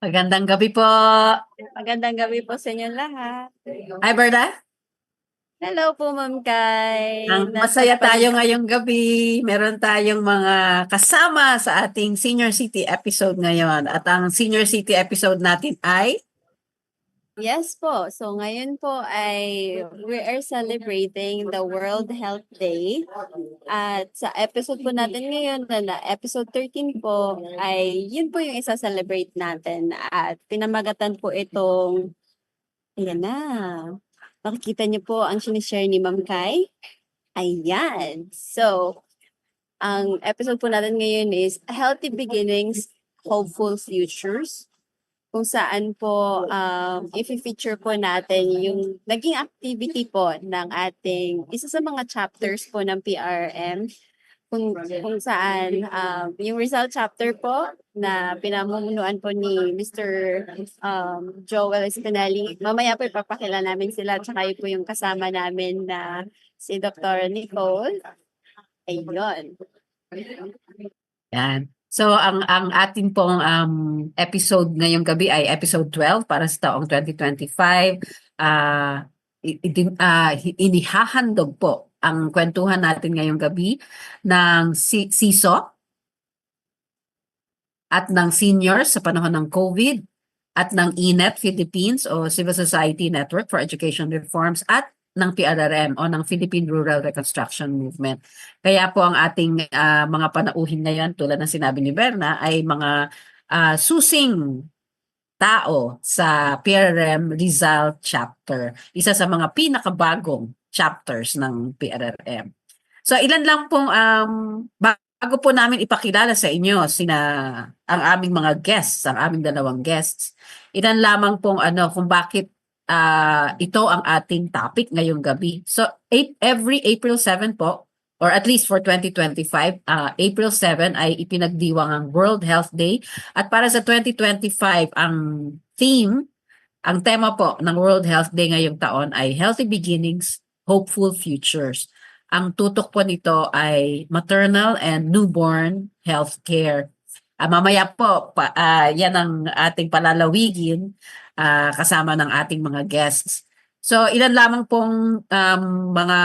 Magandang gabi po. Magandang gabi po sa inyong lahat. Hi, Berna. Hello po, Ma'am Kay. Masaya tayo Nasaan ngayong gabi. Meron tayong mga kasama sa ating Senior City episode ngayon. At ang Senior City episode natin ay Yes po. So ngayon po ay we are celebrating the World Health Day. At sa episode po natin ngayon na episode 13 po ay yun po yung isa-celebrate natin. At pinamagatan po itong, ayan na, makikita niyo po ang sinishare ni Ma'am Kay. Ayan. So, ang episode po natin ngayon is Healthy Beginnings, Hopeful Futures, kung saan po i-feature po natin yung naging activity po ng ating isa sa mga chapters po ng PRM, kung saan yung result chapter po na pinamumunuan po ni Mr. Joel Espinali. Mamaya po ipapakila namin sila, tsaka yun po yung kasama namin na si Dr. Nicole. Ayun. yan. So ang atin pong episode ngayong gabi ay episode 12 para sa taong 2025. Inihahandog po ang kwentuhan natin ngayong gabi ng SISO at ng seniors sa panahon ng COVID at ng INET Philippines o Civil Society Network for Education Reforms at ng PRRM o ng Philippine Rural Reconstruction Movement. Kaya po ang ating mga panauhin ngayon, tulad ng sinabi ni Berna, ay mga susing tao sa PRRM Rizal chapter. Isa sa mga pinakabagong chapters ng PRRM. So ilan lang pong bago po namin ipakilala sa inyo ang aming mga guests, ang aming dalawang guests. Ilan lamang pong kung bakit ito ang ating topic ngayong gabi. So every April 7 po, or at least for 2025, April 7 ay ipinagdiwang ang World Health Day. At para sa 2025, ang tema po ng World Health Day ngayong taon ay Healthy Beginnings, Hopeful Futures. Ang tutok po nito ay maternal and newborn health care. Mamaya po, yan ang ating palalawigin kasama ng ating mga guests. So ilan lamang pong mga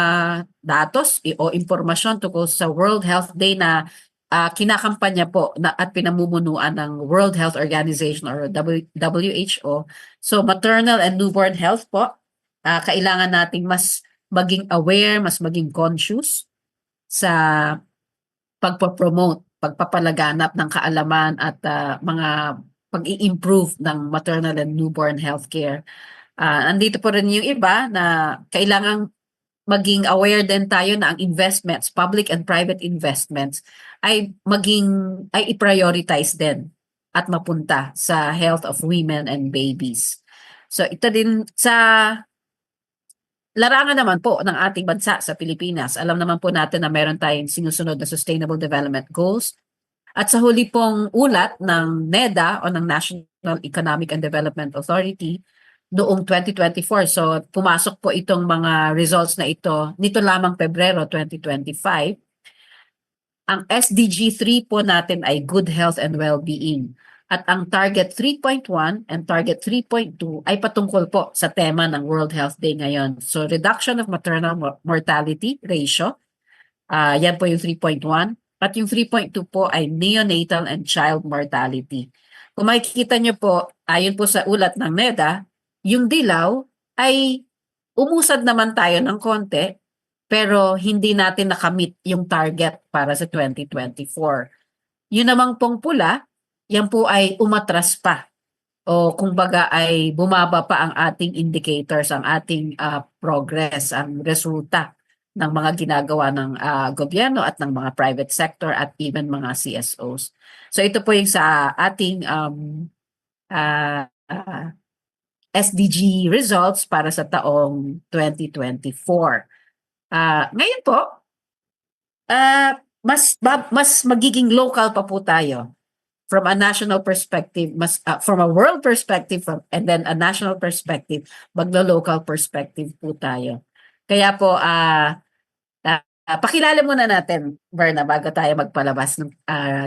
datos o impormasyon tungkol sa World Health Day na kinakampanya po at pinamumunuan ng World Health Organization or WHO. So maternal and newborn health po, kailangan nating mas maging aware, mas maging conscious sa pagpapromote, pagpapalaganap ng kaalaman at mga pag-i-improve ng maternal and newborn healthcare. Andito po rin yung iba na kailangang maging aware din tayo na ang investments, public and private investments, ay i-prioritize din at mapunta sa health of women and babies. So ito din sa larangan naman po ng ating bansa sa Pilipinas. Alam naman po natin na meron tayong sinusunod na Sustainable Development Goals. At sa huli pong ulat ng NEDA o ng National Economic and Development Authority noong 2024. So pumasok po itong mga results na ito nito lamang Pebrero 2025. Ang SDG 3 po natin ay Good Health and Well-being. At ang Target 3.1 and Target 3.2 ay patungkol po sa tema ng World Health Day ngayon. So reduction of maternal mortality ratio, yan po yung 3.1. At yung 3.2 po ay neonatal and child mortality. Kung makikita nyo po, ayon po sa ulat ng NEDA, yung dilaw ay umusad naman tayo ng konti, pero hindi natin nakamit yung target para sa 2024. Yun namang pong pula, yan po ay umatras pa o kumbaga ay bumaba pa ang ating indicators, ang ating progress, ang resulta ng mga ginagawa ng gobyerno at ng mga private sector at even mga CSOs. So ito po yung sa ating SDG results para sa taong 2024. Ngayon po, mas magiging local pa po tayo. From a national perspective, from a world perspective, and then a national perspective, maglo-local perspective po tayo. Kaya po, pakilala muna natin, Verna, bago tayo magpalabas ng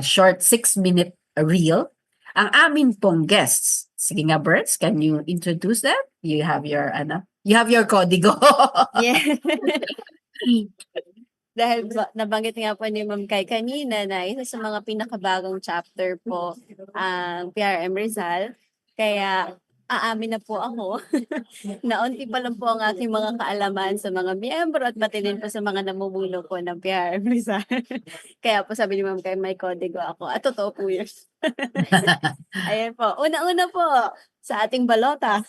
short 6-minute reel. ang amin pong guests. Sige nga, Berts, can you introduce them? You have your kodigo. Yeah. Dahil nabanggit nga po ni Ma'am Kai kanina na isa sa mga pinakabagong chapter po ang PRM Rizal. Kaya aamin na po ako na unti pa lang po ang aking mga kaalaman sa mga miyembro at pati din po sa mga namumuno po ng PRM Rizal. Kaya po sabi ni Ma'am Kai, may kodigo ako. At totoo po yun. Ayan po. Una-una po sa ating balota.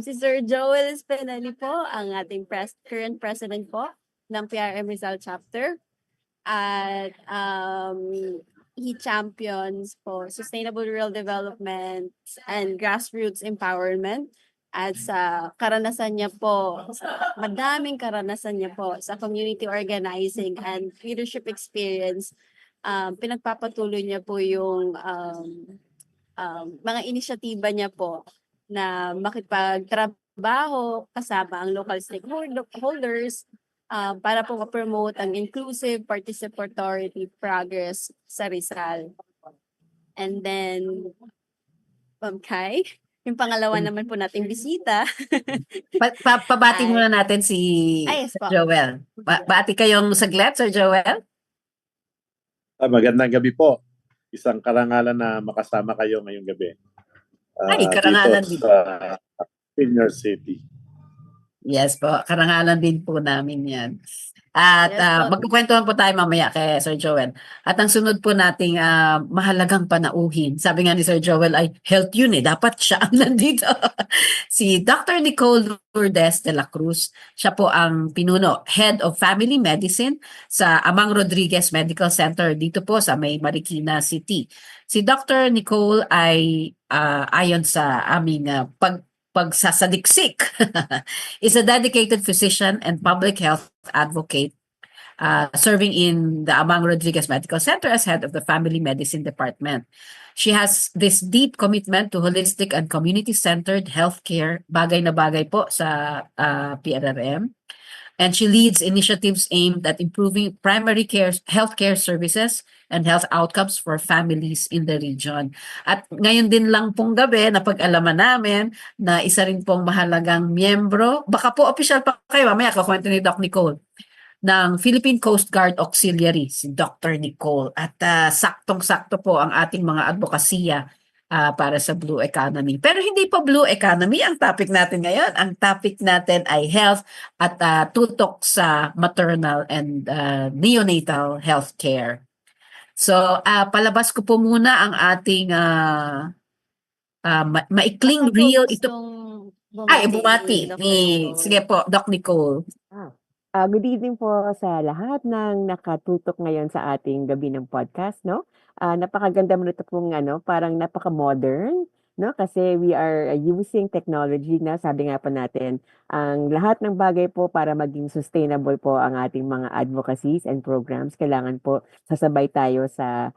Si Sir Joel Espinali po, ang ating current president po ng PRM Rizal chapter. At he champions po sustainable rural development and grassroots empowerment. At sa karanasan niya po, madaming karanasan niya po sa community organizing and leadership experience, pinagpapatuloy niya po yung mga inisyatiba niya po na makipagtrabaho kasama ang local stakeholders para po ma-promote ang inclusive participatory progress sa Rizal. And then, Ma'am Kai, yung pangalawa naman po nating bisita. Pabati muna natin si Yes po. Joel. Bati kayong saglit, Sir Joel. Magandang gabi po. Isang karangalan na makasama kayo ngayong gabi. Ay, karangalan dito sa Senior City. Yes po, karangalan din po namin yan. At Yes po. magkukwentuhan po tayo mamaya kay Sir Joel. At ang sunod po nating mahalagang panauhin, sabi nga ni Sir Joel ay health yun dapat siya ang nandito. Si Dr. Nicole Lourdes de la Cruz, siya po ang pinuno, Head of Family Medicine sa Amang Rodriguez Medical Center dito po sa May Marikina City. Si Dr. Nicole ay ayon sa aming pagsasaliksik is a dedicated physician and public health advocate serving in the Amang Rodriguez Medical Center as head of the Family Medicine Department. She has this deep commitment to holistic and community-centered healthcare, bagay na bagay po sa PRRM. And she leads initiatives aimed at improving primary care, healthcare services and health outcomes for families in the region. At ngayon din lang pong gabi, napag-alaman namin na isa rin pong mahalagang miyembro, baka po official pa kayo, mamaya kakwento ni Doc Nicole, ng Philippine Coast Guard Auxiliary, si Dr. Nicole. At saktong-sakto po ang ating mga advokasya para sa Blue Economy. Pero hindi pa Blue Economy ang topic natin ngayon. Ang topic natin ay health at tutok sa maternal and neonatal health care. So, palabas ko po muna ang ating maikling reel. Ito bumati. Sige po, Doc Nicole. Good evening po sa lahat ng nakatutok ngayon sa ating gabi ng podcast, no? Napakaganda mo nito pong parang napaka-modern, no? Kasi we are using technology na, sabi nga po natin, ang lahat ng bagay po para maging sustainable po ang ating mga advocacies and programs, kailangan po sasabay tayo sa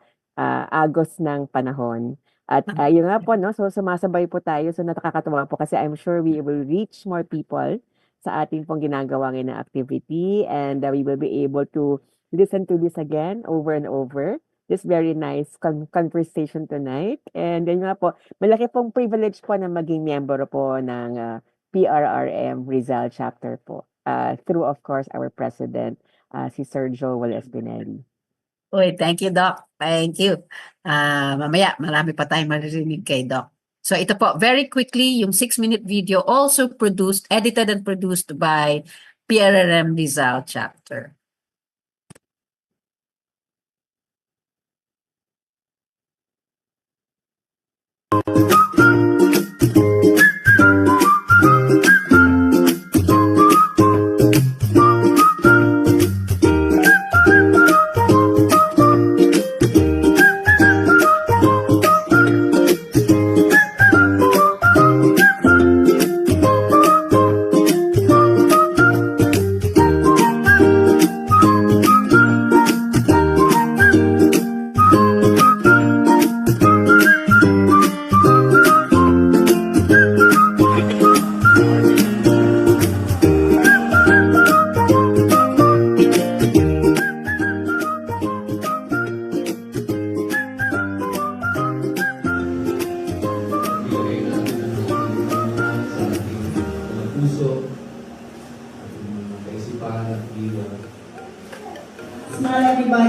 agos ng panahon. At yun nga po, no? So sumasabay po tayo, so nakakatuwa po kasi I'm sure we will reach more people sa ating pong ginagawa ngayon na activity, and we will be able to listen to this again over and over. This very nice conversation tonight. And then nga po, malaki pong privilege po na maging member po ng PRRM Rizal chapter po. Through of course our president, si Sir Joel Espinali. Uy, thank you, Doc. Thank you. Mamaya, marami pa tayong maririnig kay Doc. So ito po, very quickly, yung 6-minute video also edited and produced by PRRM Rizal chapter.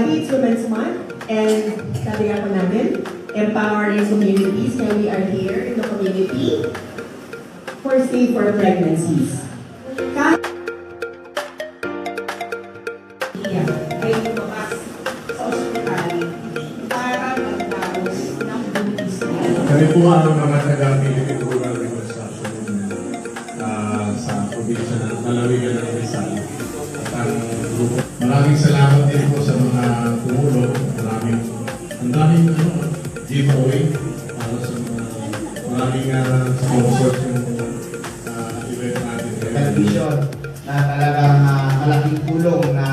February, it's Women's Month, and sabi nga po namin, empowering communities, kaya we are here in the community for safer pregnancies. Kahit ay lumakas sa ospital para magtapos ng buntis nila. Kami po ang mga taga-Philippine Rural Reconstruction sa probinsya ng Lalawigan ng Rizal. At ang grupo. Maraming salamat din po sa mga tumulong. Ang daming giveaway para sa mga maraming sponsors yung event natin. Television na talagang malaking tulong na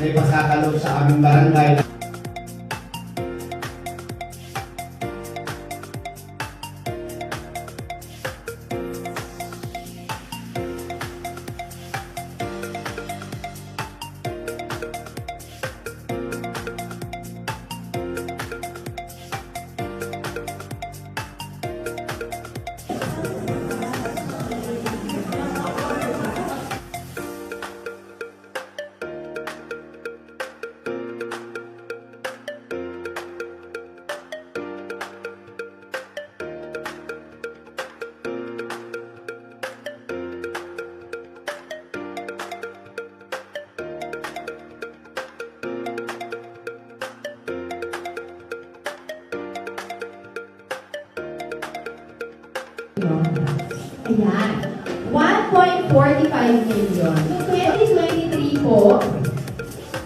may pasakalob sa aming barangay. Ayan. 1.45 million. So, 2023 po,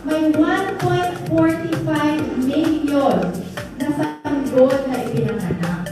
may 1.45 million na sanggol na ipinanganak.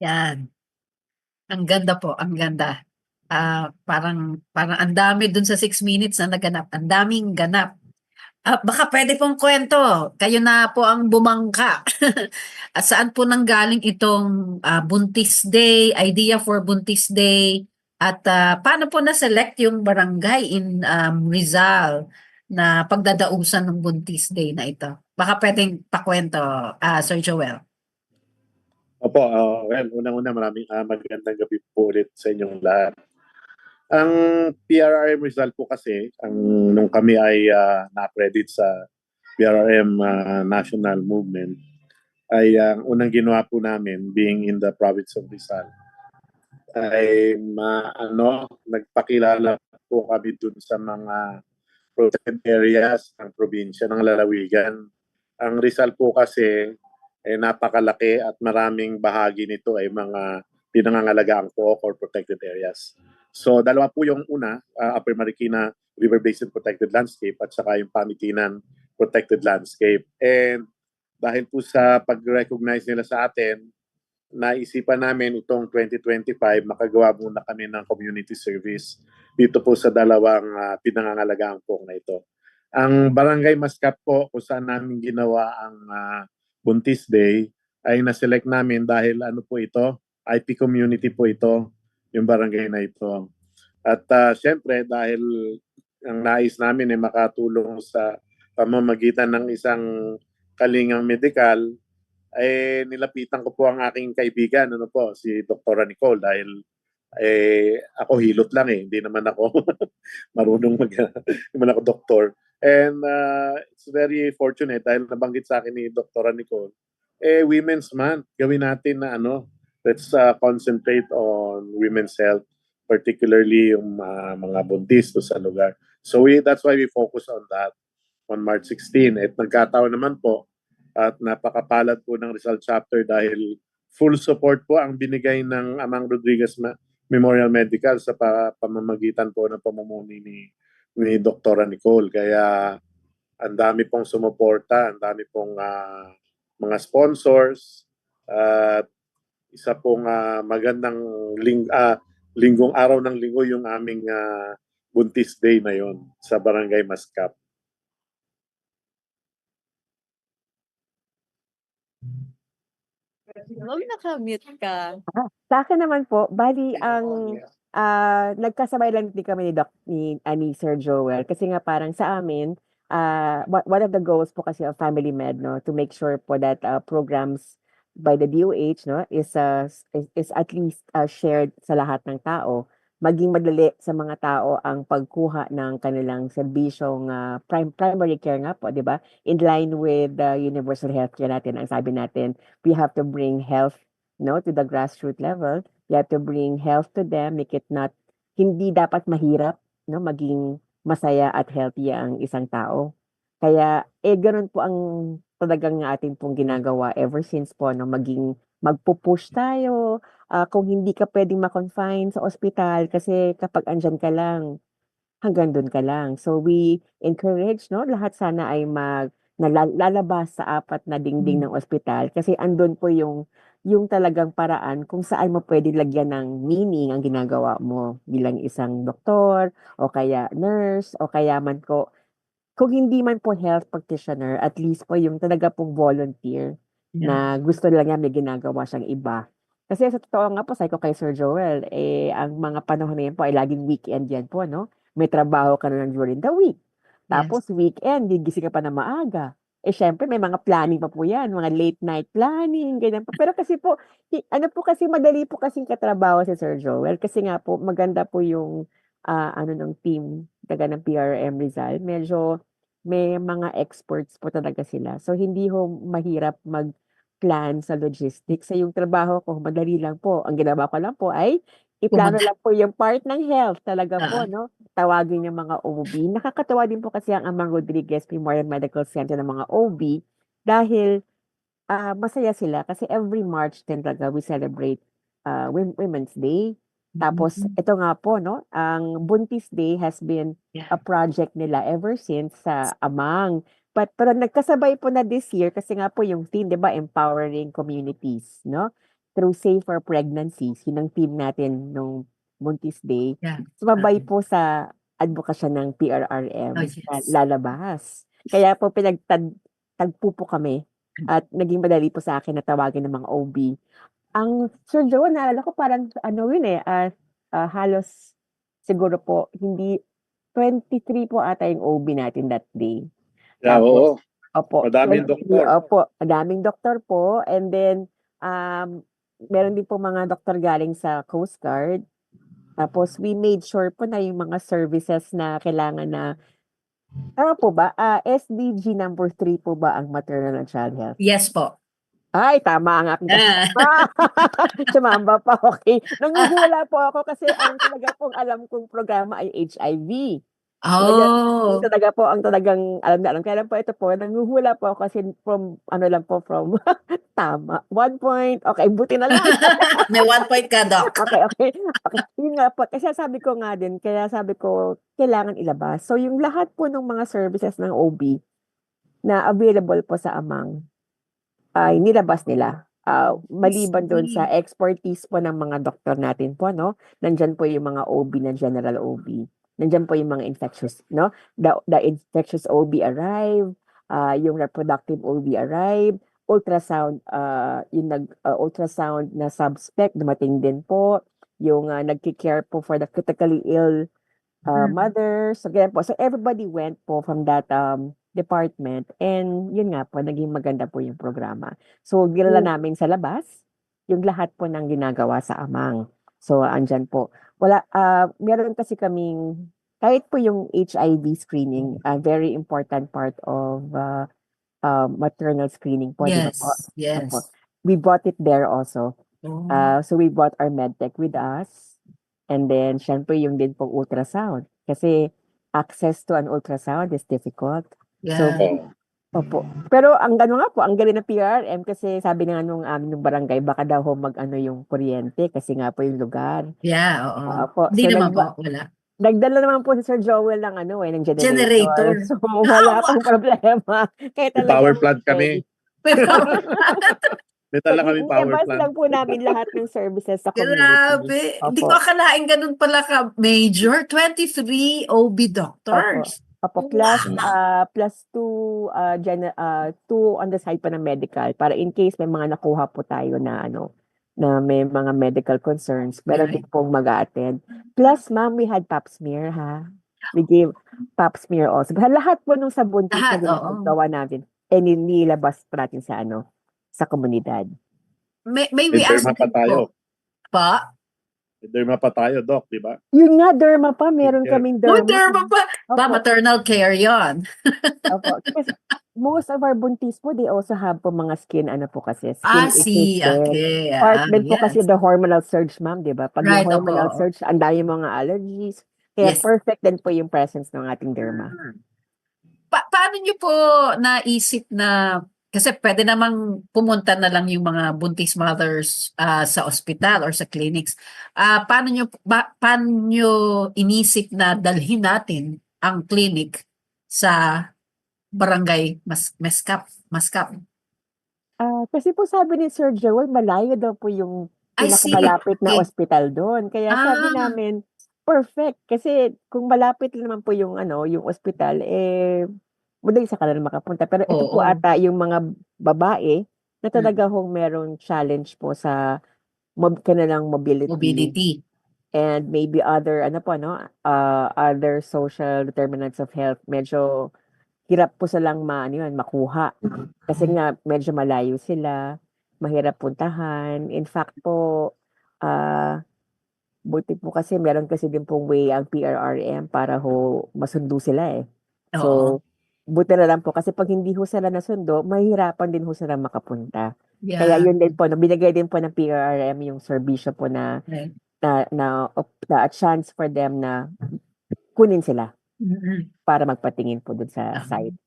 Yan. Ang ganda po, ang ganda. Parang ang dami dun sa 6 minutes na naganap. Ang daming ganap. Baka pwede pong kwento. Kayo na po ang bumangka. At saan po nanggaling itong Buntis Day, idea for Buntis Day? At paano po na-select yung barangay in Rizal na pagdadausan ng Buntis Day na ito? Baka pwedeng pakwento, Sir Joel. Opo, well, unang-una maraming magandang gabi po ulit sa inyong lahat. Ang PRRM Rizal po kasi, nung kami ay na-accredit sa PRRM National Movement, ay ang unang ginawa po namin, being in the province of Rizal, ay nagpakilala po kami dun sa mga protected areas ng probinsya ng lalawigan. Ang Rizal po kasi ay napakalaki at maraming bahagi nito ay mga pinangangalagaan po or protected areas. So dalawa po yung una, Upper Marikina River Basin Protected Landscape at saka yung Pamitinan Protected Landscape. And dahil po sa pag-recognize nila sa atin, naisipan namin itong 2025 makagawa muna kami ng community service dito po sa dalawang pinangangalagaang pong na ito. Ang Barangay Mascap po kung saan namin ginawa ang Buntis Day ay na-select namin dahil ano po ito, IP community po ito, yung barangay na ito. At syempre dahil ang nais namin ay makatulong sa pamamagitan ng isang kalingang medikal, nilapitan ko po ang aking kaibigan, si Dr. Nicole, dahil ako hilot lang hindi naman ako marunong hindi naman ako doktor. And it's very fortunate dahil nabanggit sa akin ni Dr. Nicole, Women's Month, gawin natin na let's concentrate on women's health, particularly yung mga buntis sa lugar. So that's why we focus on that on March 16. At nagkataon naman po at napakapalad po ng Rizal Chapter dahil full support po ang binigay ng Amang Rodriguez Memorial Medical sa pamamagitan po ng pamumuni ni Dr. Nicole. Kaya ang dami pong sumuporta, ang dami pong mga sponsors at isa pong magandang linggong araw ng linggo yung aming Buntis Day na yon sa Barangay Mascap. Ma'am, naka-mute ka. Sa akin naman po, bali ang nagkasabay lang din kami ni Sir Joel kasi nga parang sa amin, one of the goals po kasi of Family Med, no, to make sure po that programs by the DOH, no, is at least shared sa lahat ng tao, maging madali sa mga tao ang pagkuha ng kanilang serbisyong primary care nga po, di ba? In line with the universal healthcare natin, ang sabi natin, we have to bring health, no, to the grassroots level. You have to bring health to them, make it not, hindi dapat mahirap, no, maging masaya at healthy ang isang tao. Kaya, ganun po ang talagang atin pong ginagawa ever since po, no, magpupush tayo, kung hindi ka pwedeng ma-confine sa ospital kasi kapag andyan ka lang, hanggang dun ka lang. So we encourage, no, lahat sana ay lalabas sa apat na dingding ng ospital kasi andun po yung talagang paraan kung saan mo pwede lagyan ng meaning ang ginagawa mo bilang isang doktor o kaya nurse o kaya man ko kung hindi man po health practitioner, at least po yung talaga pong volunteer na gusto lang niya may ginagawa siyang iba. Kasi sa totoo nga po, sabi ko kay Sir Joel, ang mga panahon na yan po ay laging weekend yan po, no? May trabaho ka na lang during the week. Tapos weekend, gigising ka pa na maaga. Syempre, may mga planning pa po yan, mga late night planning, ganyan po. Pero kasi po, ano po kasi, madali po kasing katrabaho si Sir Joel. Kasi nga po, maganda po yung ng team taga ng PRM Rizal. Medyo may mga experts po talaga sila. So, hindi ho mahirap mag-plan sa logistics. Sa yung trabaho ko, madali lang po. Ang ginawa ko lang po ay iplano lang po yung part ng health talaga po, no? Tawagin yung mga OB. Nakakatawa din po kasi ang Amang Rodriguez Memorial Medical Center ng mga OB dahil masaya sila kasi every March 10 talaga we celebrate Women's Day. Tapos ito nga po, no, ang Buntis Day has been a project nila ever since sa Amang. Pero nagkasabay po na this year kasi nga po yung theme, 'di ba, empowering communities, no? through Safer Pregnancies, yun ang team natin nung Buntis Day, Yeah. sumabay po sa advokasya ng PRRM Oh, sa yes. lalabas. Kaya po tagpo po kami at naging madali po sa akin na tawagin ng mga OB. Ang Sir Joe, naalala ko parang halos siguro po hindi 23 po ata yung OB natin that day. Yeah, oo. Opo, Madaming 23, doktor. opo, madaming doktor po. And then, meron din po mga doktor galing sa Coast Guard. Tapos, we made sure po na yung mga services na kailangan na, po ba? SDG number 3 po ba ang maternal and child health? Yes po. Ay, tama ang aking Sumamba pa, okay. Nanguhula po ako kasi ang talaga pong alam kong programa ay HIV. Oh. Talaga po ang talagang alam na alam. Kaya lang po ito po, nanguhula po ako kasi from tama. 1 point. Okay, buti na lang. May 1 point ka, Doc. Okay. Yun nga po. Kasi sabi ko nga din, kaya sabi ko, kailangan ilabas. So, yung lahat po ng mga services ng OB na available po sa Amang, ay nilabas nila. Maliban doon sa expertise po ng mga doktor natin po, no? Nandyan po yung mga OB na general OB. Nandyan po yung mga infectious, no? The infectious OB arrive, yung reproductive OB arrive, ultrasound, ultrasound na suspect, dumating din po. Yung nagki-care po for the critically ill mothers. So, ganyan po. So, everybody went po from that department and yun nga po, naging maganda po yung programa. So, ginala namin sa labas yung lahat po ng ginagawa sa Amang. So, andyan po. Meron kasi kaming, kahit po yung HIV screening, a very important part of maternal screening po. Di ba po? Yes. Opo. We brought it there also. Oh. So, we brought our medtech with us. And then, syempre, yung din pong ultrasound. Kasi, access to an ultrasound is difficult. Yeah. Opo. Pero ang ang galing ng PRM kasi sabi nga nung barangay, baka daw yung kuryente kasi nga po yung lugar. Yeah, oo. Opo. Hindi So, naman po, wala. nagdala naman po si Sir Joel ng ng generator. Generator. So, wala pong problema. Kaya May talaga, power plant kami. May tala kami power i-advance plant. lang po namin lahat ng services sa community. Grabe. Hindi ko Opo. akalain ganun pala ka major. 23 OB doctors. Opo, plus 2 on the side pa ng medical para in case may mga nakuha po tayo na na may mga medical concerns, pero Right. din pong mag-a-attend. Plus, ma'am, we had pap smear, ha? We gave pap smear also. Lahat po nung sa buntis na Lahat, oo. ginagawa natin, nilabas pa natin sa sa komunidad. May May we ask derma pa tayo. pa? May derma pa tayo, Doc, di ba? Yun nga, derma pa. Meron Yeah. kaming Uy, derma. derma pa. Ba, Opo. maternal care yon. Opo. Kasi most of our buntis po, they also have po mga skin, skin See, issues din. okay. Part din po kasi Yes. the hormonal surge, ma'am, di ba? Pag Right, yung hormonal opo. surge, ang dami mga allergies. Kaya Yes. perfect din po yung presence ng ating derma. Paano nyo po naisip na, kasi pwede namang pumunta na lang yung mga buntis mothers sa ospital or sa clinics. Paano nyo inisip na dalhin natin ang clinic sa barangay Mascap? Kasi po sabi ni Sir Joel, malayo daw po yung I see. pinakamalapit na Okay. ospital doon. Kaya sabi namin, perfect. Kasi kung malapit naman po yung yung ospital, madali sa kanila makapunta. Pero ito po Oo. ata yung mga babae na talaga hong merong challenge po sa kanilang Mobility. and maybe other other social determinants of health. Medyo hirap po silang makuha. Kasi nga medyo malayo sila, mahirap puntahan. In fact po, buti po kasi meron kasi din pong way ang PRRM para masundo sila eh. So, buti na lang po kasi pag hindi sila nasundo, mahirapan din sila makapunta. Yeah. Kaya yun din po, binigay din po ng PRRM yung serbisyo po na Right. a chance for them na kunin sila Mhm. para magpatingin po dun sa site.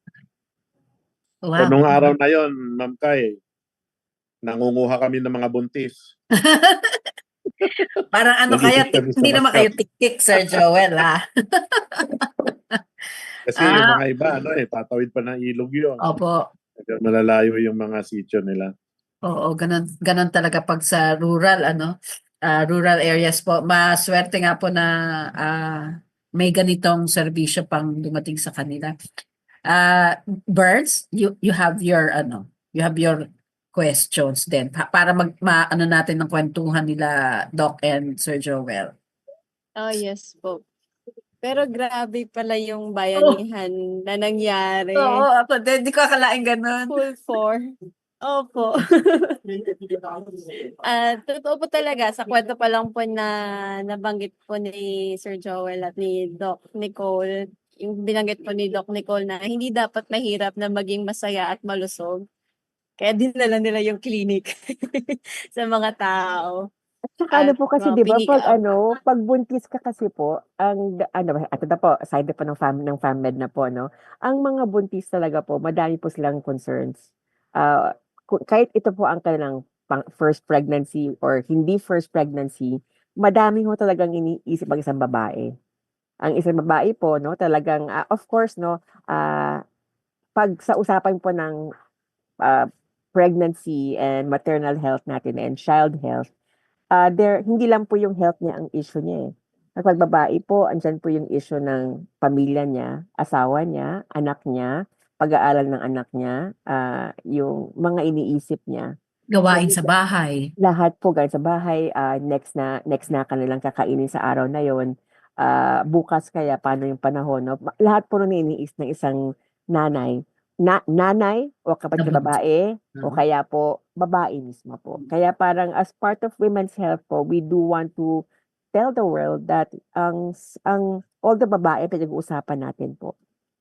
So, Wow. nung araw na yon, Ma'am Kay, nangunguha kami ng mga buntis. Parang Nag-isip kami sa hindi naman Mascap. kayo tiktik, Sir Joel, ha? Kasi yung mga iba, tatawid pa ng ilog yun. Opo. Malalayo yung mga sityo nila. Oo, ganun talaga pag sa rural, rural areas po. Maswerte nga po na may ganitong serbisyo pang dumating sa kanila. Burns, you have your you have your questions din para maano natin ng kwentuhan nila Doc and Sir Joel. Oh, yes po. Pero grabe pala yung Oh, bayanihan na oo, nangyari. ako din, di ko akalain ganun. Full four. Opo. Totoo po talaga sa kwento pa lang po na nabanggit po ni Sir Joel at ni Doc Nicole, yung binanggit po ni Doc Nicole na hindi dapat mahirap na maging masaya at malusog. Kaya dinala nila yung clinic sa mga tao Tsaka ano at po kasi mga 'di ba pick 'pag up. pag buntis ka kasi po ano ba ito na po side po ng FAMED na po 'no, ang mga buntis talaga po madami po silang concerns. Ah, kahit ito po ang kanilang first pregnancy or hindi first pregnancy, madami ho talagang iniisip ang isang babae. Ang isang babae po 'no talagang, of course 'no, 'pag sa usapan po ng, ah, pregnancy and maternal health natin and child health. Hindi lang po yung health niya ang issue niya, eh. Kapag babae po, andiyan po yung issue ng pamilya niya, asawa niya, anak niya, pag-aaral ng anak niya, yung mga iniisip niya. So, Gawain sa bahay. lahat po galing sa bahay, next na kanilang kakainin sa araw na yon. Bukas kaya paano yung panahon, no? Lahat po nun iniis ng isang nanay. Nanay o kapatid na Nabuntis. babae o kaya po babae mismo po. Kaya parang as part of women's health po, we do want to tell the world that ang all the babae pinag-uusapan natin po,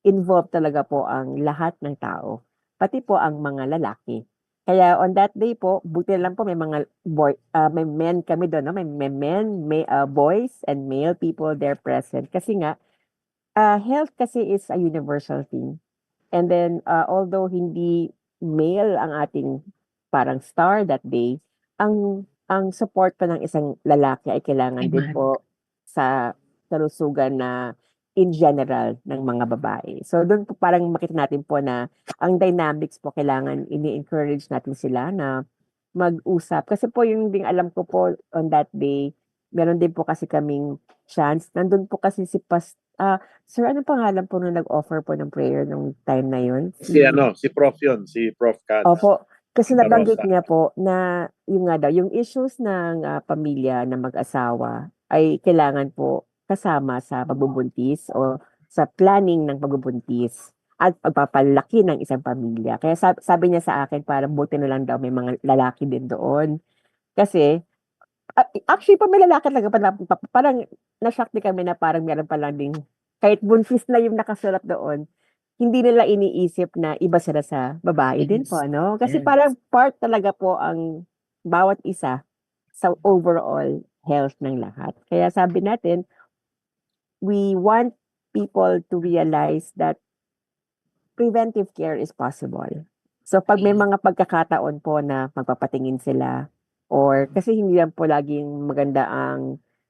involved talaga po ang lahat ng tao, pati po ang mga lalaki. Kaya on that day po, buti lang po may mga may men kami doon, no? May men, boys and male people there present. Kasi nga, health kasi is a universal thing. And then, although hindi male ang ating parang star that day, ang support pa ng isang lalaki ay kailangan din Iba. po sa kalusugan na in general ng mga babae. So doon po parang makita natin po na ang dynamics po kailangan ini-encourage natin sila na mag-usap. Kasi po yung ding alam ko po on that day, meron din po kasi kaming chance. Nandun po kasi sir, ano pangalan po nung nag-offer po ng prayer nung time na yun? Si Prof yun, si Prof Katz. Opo. Kasi Santa nabanggit Rosa. niya po na yung nga daw, yung issues ng pamilya na mag-asawa ay kailangan po kasama sa pagbubuntis o sa planning ng pagbubuntis at pagpapalaki ng isang pamilya. Kaya sabi niya sa akin, parang buti na lang daw may mga lalaki din doon. Kasi, actually pa may lalaki talaga parang na-shock din kami na parang meron pa lang ding, kahit buntis na yung nakasulat doon, hindi nila iniisip na iba sila sa babae din po, Yes. ano? Kasi Yes. parang part talaga po ang bawat isa sa overall health ng lahat. Kaya sabi natin, we want people to realize that preventive care is possible. So pag may mga pagkakataon po na magpapatingin sila or kasi hindi lang po laging maganda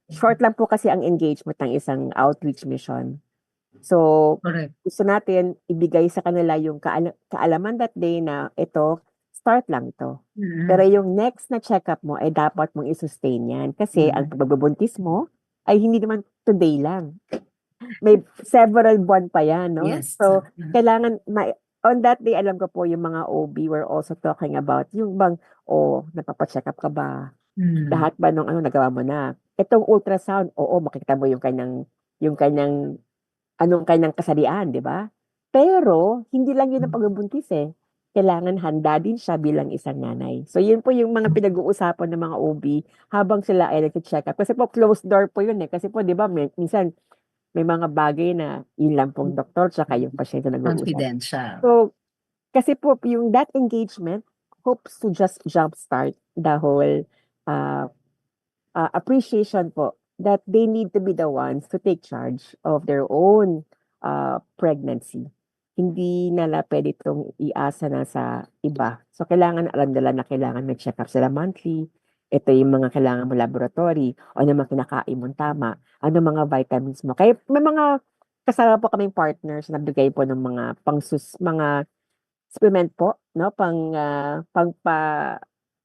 short lang po kasi ang engagement ng isang outreach mission. So, Correct. gusto natin ibigay sa kanila yung kaalaman that day na ito, start lang ito. Pero yung next na check-up mo ay dapat mong i-sustain yan. Kasi ang pagbubuntis mo ay hindi naman today lang. May several buwan pa yan, no? Yes. So, kailangan, on that day, alam ko po yung mga OB were also talking about yung bang, napapacheck up ka ba? Lahat ba nung nagawa mo na? Itong ultrasound, oo, makikita mo yung kanyang anong kanyang kasarian, di ba? Pero, hindi lang yun ang pagbubuntis eh. Kailangan handa din siya bilang isang nanay. So, yun po yung mga pinag-uusapan ng mga OB habang sila ay nag-check up. Kasi po, closed door po yun eh. Kasi po, di ba, minsan, may mga bagay na yun lang pong doktor tsaka yung pasyente nag-uusap. Confidential. So, kasi po, yung that engagement hopes to just jumpstart the whole appreciation po that they need to be the ones to take charge of their own pregnancy. Hindi nila pwede itong iasa na sa iba. So, kailangan alam nila na kailangan may check-up sila monthly. Ito yung mga kailangan mo laboratory, o ano mga kinakain mong tama, ano mga vitamins mo. Kaya may mga kasama po kaming partners na nagbigay po ng mga mga supplement po, no?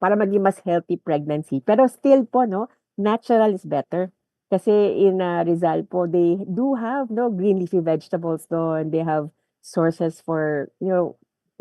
para maging mas healthy pregnancy. Pero still po, no, natural is better. Kasi in Rizal po, they do have no green leafy vegetables doon. They have sources for,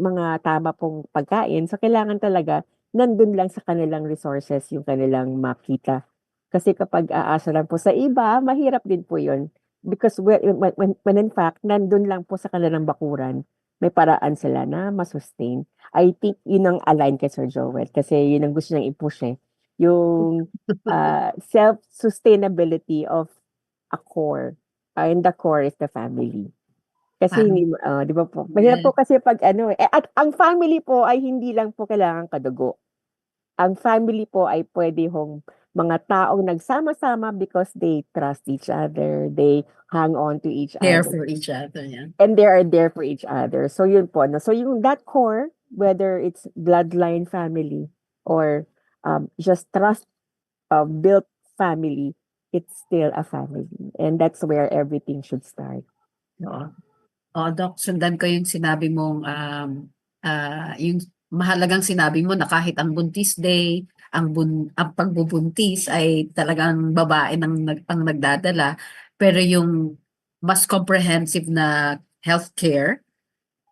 mga tama pong pagkain. So, kailangan talaga nandun lang sa kanilang resources yung kanilang makita. Kasi kapag aasa lang po sa iba, mahirap din po yun. Because when in fact, nandun lang po sa kanilang bakuran, may paraan sila na masustain. I think yun ang align kay Sir Joel kasi yun ang gusto niyang i-push eh. Yung self-sustainability of a core. And the core is the family. Kasi Parang, hindi mo, di ba po? Mahirap po kasi pag at ang family po ay hindi lang po kailangan kadugo. Ang family po ay pwede hong mga taong nagsama-sama because they trust each other, they hang on to each care other, for each other, yeah. and they are there for each other. So yun po, no? So yung that core, whether it's bloodline family or just trust built family, it's still a family. And that's where everything should start. Oo. Doc, sundan ko yung sinabi mong, yung mahalagang sinabi mo na kahit ang buntis day, ang pagbubuntis ay talagang babae ang nagdadala, pero yung mas comprehensive na healthcare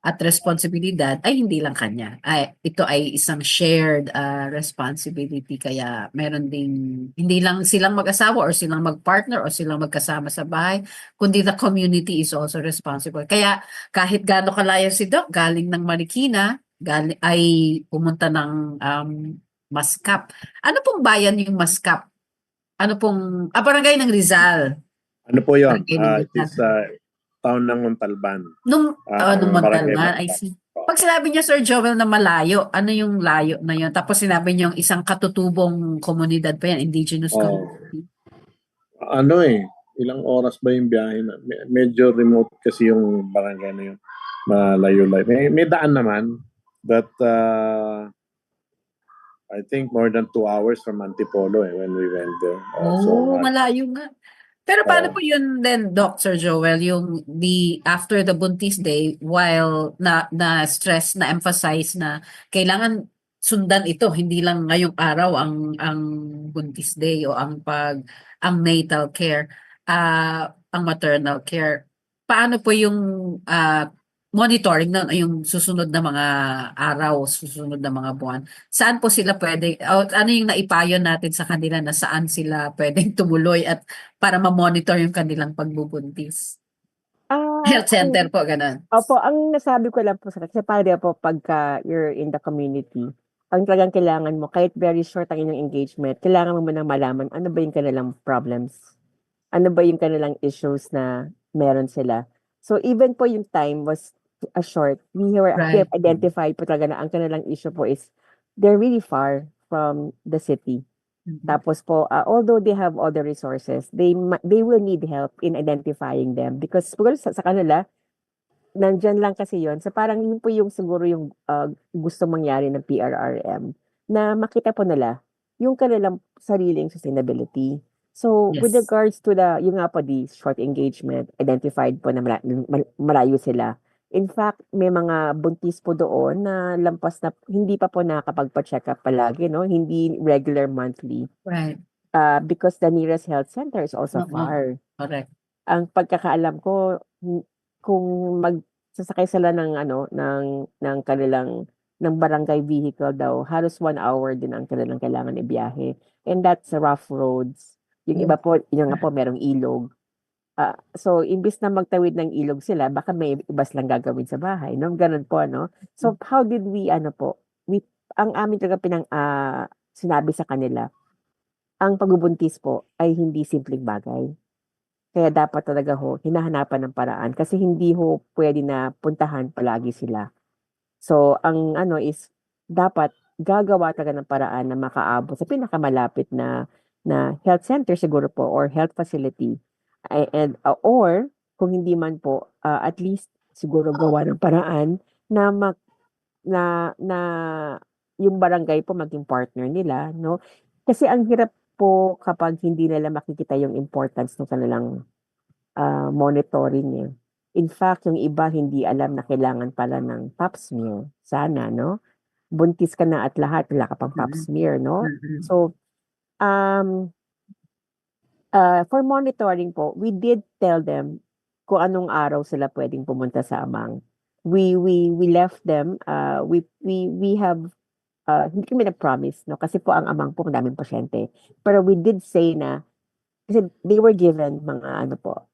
at responsibilidad ay hindi lang kanya. Ito ay isang shared responsibility, kaya meron ding hindi lang silang mag-asawa or silang mag-partner or silang magkasama sa bahay, kundi the community is also responsible. Kaya kahit gaano kalayo si Doc, galing ng Marikina, ay pumunta ng Mascap. Ano pong bayan yung Mascap? Ano pong barangay ng Rizal? Ano po yun? Barangay ng It is town ng Montalban. Nung Ang barangay Montalban, I see. Pag sinabi niya, Sir Joel, na malayo, ano yung layo na yun? Tapos sinabi niyo yung isang katutubong komunidad pa yan, indigenous Oo. community. Ilang oras ba yung biyahe na? Medyo remote kasi yung barangay na yun. Malayo-layo. May daan naman, but I think more than 2 hours from Antipolo when we went there. Malayo nga. Pero paano Oo. po yun then, Dr. Joel, yung after the buntis day, while na stress, na emphasize na kailangan sundan ito, hindi lang ngayong araw ang buntis day o ang natal care, ang maternal care. Paano po yung monitoring na yung susunod na mga araw, susunod na mga buwan? Saan po sila pwede, ano yung naipayo natin sa kanila na saan sila pwedeng tumuloy at para ma-monitor yung kanilang pagbubuntis? Health center po, ganun. Opo, ang nasabi ko lang po kasi pare po pagka you're in the community, ang talagang kailangan mo, kahit very short ang inyong engagement, kailangan mo munang malaman ano ba yung kanilang problems. Ano ba yung kanilang issues na meron sila. So even po yung time was short, we Right. have identified po talaga na ang kanilang issue po is they're really far from the city. Tapos po, although they have all the resources, they will need help in identifying them because siguro sa kanila, nandyan lang kasi yon. So parang yun po yung siguro yung gusto mangyari ng PRRM na makita po nila yung kanilang sariling sustainability. So with Yes. regards to yung nga po the short engagement, identified po na malayo sila. In fact, may mga buntis po doon na lampas na hindi pa po nakakapagpa-check up palagi, no? Hindi regular monthly. Right. Because the nearest health center is also Oo. far. Correct. Ang pagkakaalam ko, kung magsasakay sila ng kanilang ng barangay vehicle daw, halos 1 hour din ang kanilang kailangan ibiyahe. And that's rough roads. Yung iba po, yun nga po, merong ilog. So, imbis na magtawid ng ilog sila, baka may iba silang gagawin sa bahay, no? Ganun po, no? So, how did we, ang amin talaga sinabi sa kanila, ang pagbubuntis po ay hindi simpleng bagay. Kaya dapat talaga hinahanapan ng paraan kasi hindi pwede na puntahan palagi sila. So, ang is dapat gagawa talaga ng paraan na makaabot sa pinakamalapit na health center siguro po or health facility. Or kung hindi man po, at least siguro gawa ng paraan na na yung barangay po maging partner nila, no? Kasi ang hirap po kapag hindi nila makikita yung importance ng kanilang monitoring eh. In fact, yung iba hindi alam na kailangan pala ng pap smear. Sana, no? buntis ka na at lahat, wala ka pang pap smear, no? Mm-mm. So, for monitoring po, we did tell them kung anong araw sila pwedeng pumunta sa amang. We left them, we have, hindi kami nag-promise, no? Kasi po ang amang po, daming pasyente. Pero we did say na, kasi they were given mga ano po,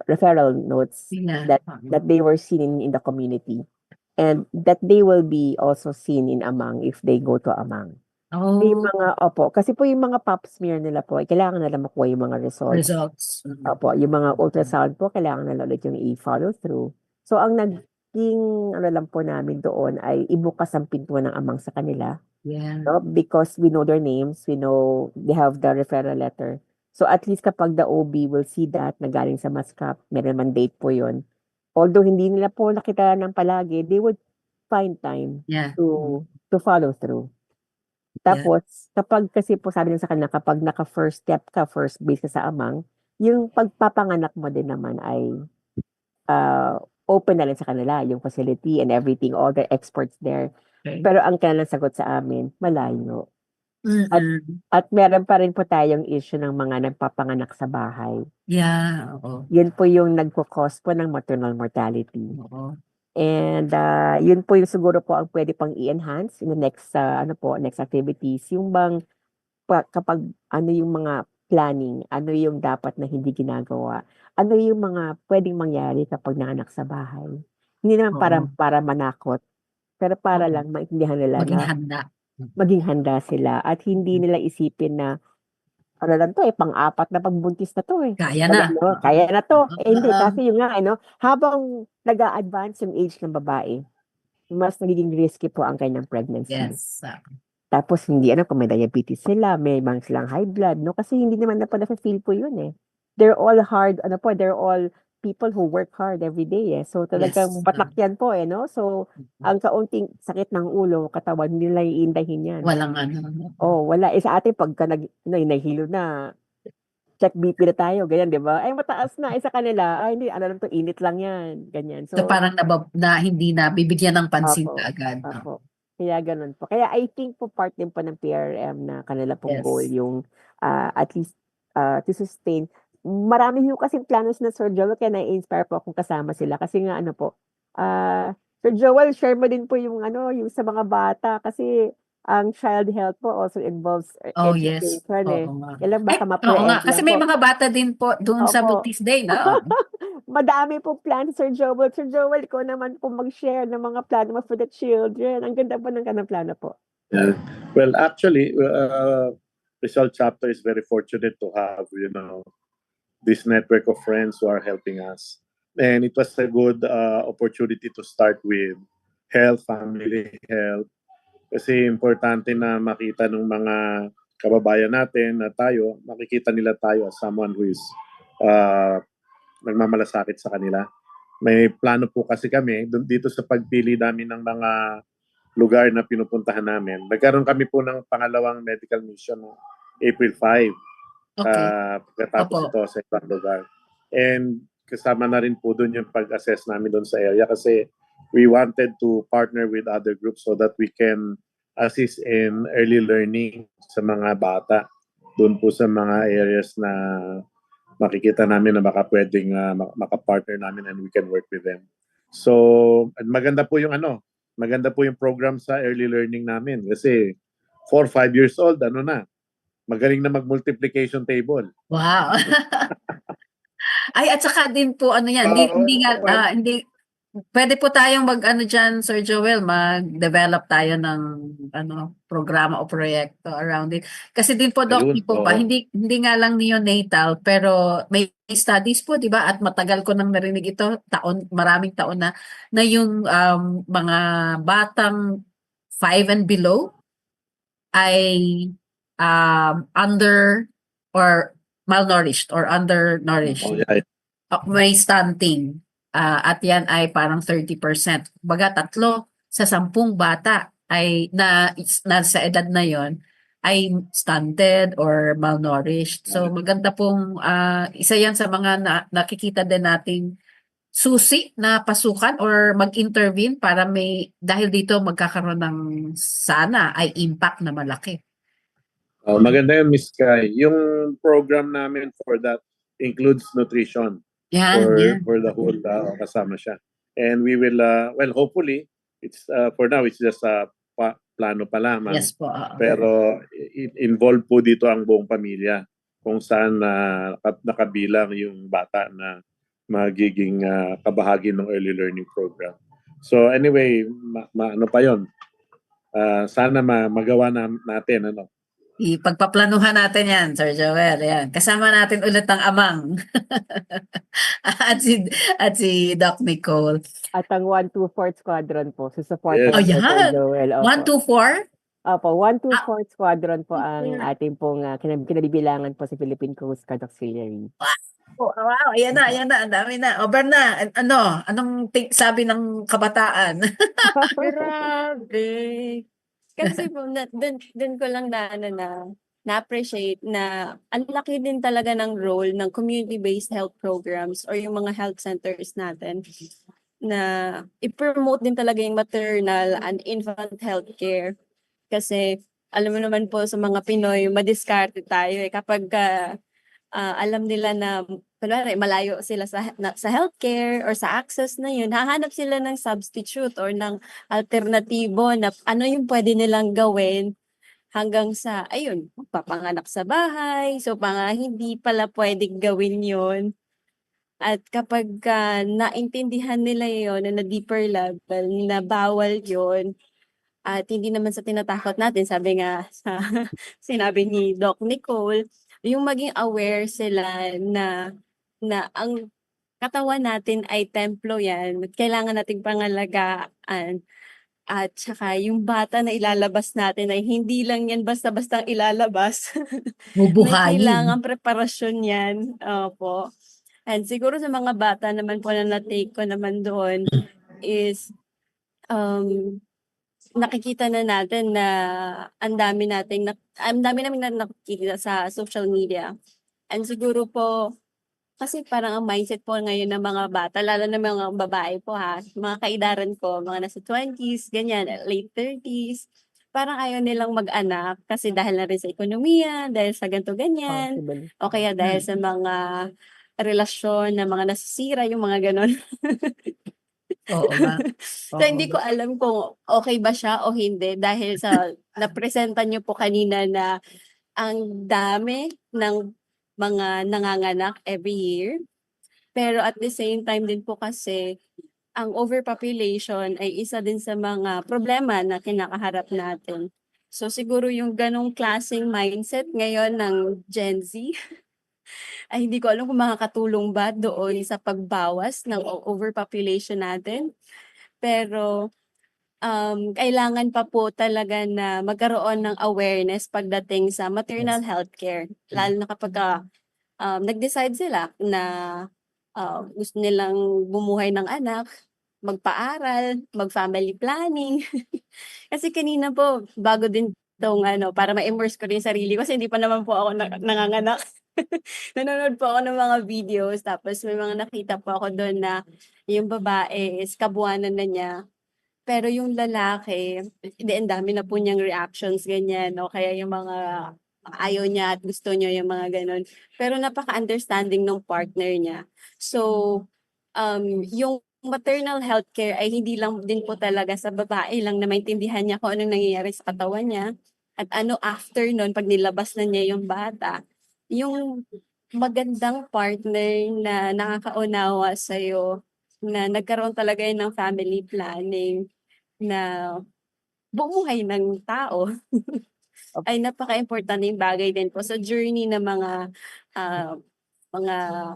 referral notes Yeah. that they were seen in the community. And that they will be also seen in amang if they go to amang. May Oh, mga, opo, kasi po yung mga pap smear nila po, kailangan nila makuha yung mga results. results. Opo, yung mga ultrasound po, kailangan nila ulit yung i-follow through. So, ang naging, ano lang po namin doon ay ibukas ang pintuan ng amang sa kanila. Yeah. No? Because we know their names, we know they have the referral letter. So, at least kapag the OB will see that, na galing sa MASCAP, meron man date po yun. Although hindi nila po nakita ng palagi, they would find time Yeah. to follow through. Tapos, kapag kasi po sabi nila sa kanila, kapag naka-first step ka, first base ka sa amang, yung pagpapanganak mo din naman ay open na rin sa kanila, yung facility and everything, all the experts there. Okay. Pero ang kanilang sagot sa amin, malayo. Mm-mm. At meron pa rin po tayong issue ng mga nagpapanganak sa bahay. Yeah. Oo. Yun po yung nagko-cause po ng maternal mortality. Oo. And yun po yung siguro po ang pwede pang i-enhance in the next next activities, yung bang kapag ano yung mga planning, ano yung dapat na hindi ginagawa, ano yung mga pwedeng mangyari kapag nanganak sa bahay. Hindi naman para manakot, pero para Oo. lang maintindihan nila Maging na handa. maging handa sila at hindi nila isipin na ano lang to pang-apat na pagbuntis na to Kaya na. kaya na to. Hindi, Oo. kasi yun nga, habang nag-a-advance yung age ng babae, mas nagiging risky po ang kanyang pregnancy. Yes. Tapos hindi kung may diabetes sila, may mga silang high blood, no? Kasi hindi naman na pa na-feel po yun. They're all hard, they're all people who work hard every day. So talagang Yes. batak yan po, no? So ang kaunting sakit ng ulo, katawan, hindi nila iindahin yan. Walang ano. Oh, wala. Sa atin, pagka nahihilo na, check BP na tayo, ganyan, di ba? Ay, mataas na. Sa kanila, ay, hindi, ano lang to, init lang yan. Ganyan. So parang hindi na bibigyan ng pansin Opo, agad. opo. Kaya ganun po. Kaya I think po part din po ng PRM na kanila pong Yes. goal yung at least to sustain. Marami yung kasing planos na Sir Joel, kaya na-inspire po akong kasama sila. Kasi nga Sir Joel, share mo din po yung yung sa mga bata kasi ang child health po also involves Oh, yes. education. Oo nga. Kailan baka Oo nga. ma-preempt Kasi lang may po. mga bata din po doon sa Opo. Buntis Day, no? Madami po plan, Sir Joel. Sir Joel, ko naman po mag-share ng mga plano mo for the children. Ang ganda po ng kanang plano po. Yeah. Well, actually, Result Chapter is very fortunate to have, this network of friends who are helping us. And it was a good opportunity to start with health, family health. Kasi importante na makita ng mga kababayan natin na makikita nila tayo as someone who is nagmamalasakit sa kanila. May plano po kasi kami dito sa pagpili namin ng mga lugar na pinupuntahan namin. Nagkaroon kami po ng pangalawang medical mission no? April 5. Okay. Pagkatapos ito sa ibang lugar. And kasama na rin po doon yung pag-assess namin doon sa area kasi we wanted to partner with other groups so that we can assist in early learning sa mga bata doon po sa mga areas na makikita namin na baka pwedeng makapartner namin and we can work with them. So, maganda po yung program sa early learning namin kasi 4-5 years old, magaling na mag-multiplication table. Wow. Ay, at saka din po, hindi, pwede po tayong dyan, Sir Joel, mag-develop tayo ng, programa o proyekto around it. Kasi din po, Doc, hindi nga lang neonatal, pero may studies po, di ba? At matagal ko nang narinig ito, maraming taon na yung mga batang 5 and below ay under or malnourished or undernourished. Oh, yeah. May stunting. At yan ay parang 30%. Baga 3 sa 10 bata ay nasa edad na yon ay stunted or malnourished. So maganda pong isa yan sa mga nakikita din nating susi na pasukan or mag-intervene para dahil dito magkakaroon ng sana ay impact na malaki? Maganda yun, Miss Kai. Yung program namin for that includes nutrition Yan, yan. for the whole kasama siya. And we will, well, hopefully, it's for now, it's just plano pa lamang. Yes po. Pero involved po dito ang buong pamilya kung saan nakabilang yung bata na magiging kabahagi ng early learning program. So anyway, ano pa yon? Sana magawa natin. Ipagpaplanuhan natin yan, Sir Joel. Yan. Kasama natin ulit ang amang. at si Doc Nicole. At ang 124th Squadron po, susuporta Yes. Oh, po yan. Sir Joel. Opo. 124? Opo, 124th Squadron po ang ating pong kinabibilangan po sa Philippine Coast Guard Auxiliary. Oh, wow, ayan na. Ang dami na. O, Berna, anong sabi ng kabataan? Grabe. Kasi po, dun ko lang na-appreciate na ang laki din talaga ng role ng community-based health programs or yung mga health centers natin na i-promote din talaga yung maternal and infant health care. Kasi alam mo naman po sa mga Pinoy, madiskarte tayo kapag alam nila na kunwari, malayo sila sa healthcare or sa access na yun, hahanap sila ng substitute or ng alternatibo na ano yung pwede nilang gawin hanggang sa, ayun, papanganak sa bahay. So, hindi pala pwedeng gawin yun. At kapag naintindihan nila yun na deeper level, na bawal yun, at hindi naman sa tinatakot natin, sabi nga sinabi ni Doc Nicole, yung maging aware sila na ang katawan natin ay templo yan, kailangan nating pangalagaan. At saka yung bata na ilalabas natin ay hindi lang yan basta-basta ilalabas. May Bubuhayin. kailangan preparasyon yan. Opo. And siguro sa mga bata naman po na na-take ko naman doon is nakikita na natin na ang dami namin nakikita sa social media. And siguro po, kasi parang ang mindset po ngayon ng mga bata, lalo na mga babae po mga kaidaran ko, mga nasa 20s, ganyan, late 30s, parang ayaw nilang mag-anak kasi dahil na rin sa ekonomiya, dahil sa ganito ganyan, Possible. o kaya dahil sa mga relasyon na mga nasisira, yung mga ganon. Oo nga. So, hindi ko alam kung okay ba siya o hindi dahil sa napresenta niyo po kanina na ang dami ng mga nanganganak every year. Pero at the same time din po kasi ang overpopulation ay isa din sa mga problema na kinakaharap natin. So siguro yung ganong klaseng mindset ngayon ng Gen Z ay hindi ko alam kung makakatulong ba doon sa pagbawas ng overpopulation natin. Pero kailangan pa po talaga na magkaroon ng awareness pagdating sa maternal health care. Lalo na kapag nag-decide sila na gusto nilang bumuhay ng anak, magpaaral, mag-family planning. Kasi kanina po, bago din itong para ma-immerse ko rin sarili ko kasi hindi pa naman po ako nanganganak. Nanonood po ako ng mga videos tapos may mga nakita po ako doon na yung babae is kabuanan na niya. Pero yung lalaki, ang dami na po niyang reactions, ganyan, o kaya yung mga ayaw niya at gusto niya yung mga ganon. Pero napaka-understanding ng partner niya. So, yung maternal health care ay hindi lang din po talaga sa babae lang na maintindihan niya kung anong nangyayari sa katawan niya. At ano after nun, pag nilabas na niya yung bata, yung magandang partner na nakakaunawa sa'yo, na nagkaroon talaga yun ng family planning, na bumuhay ng tao ay napaka-importanteng bagay din po sa journey ng mga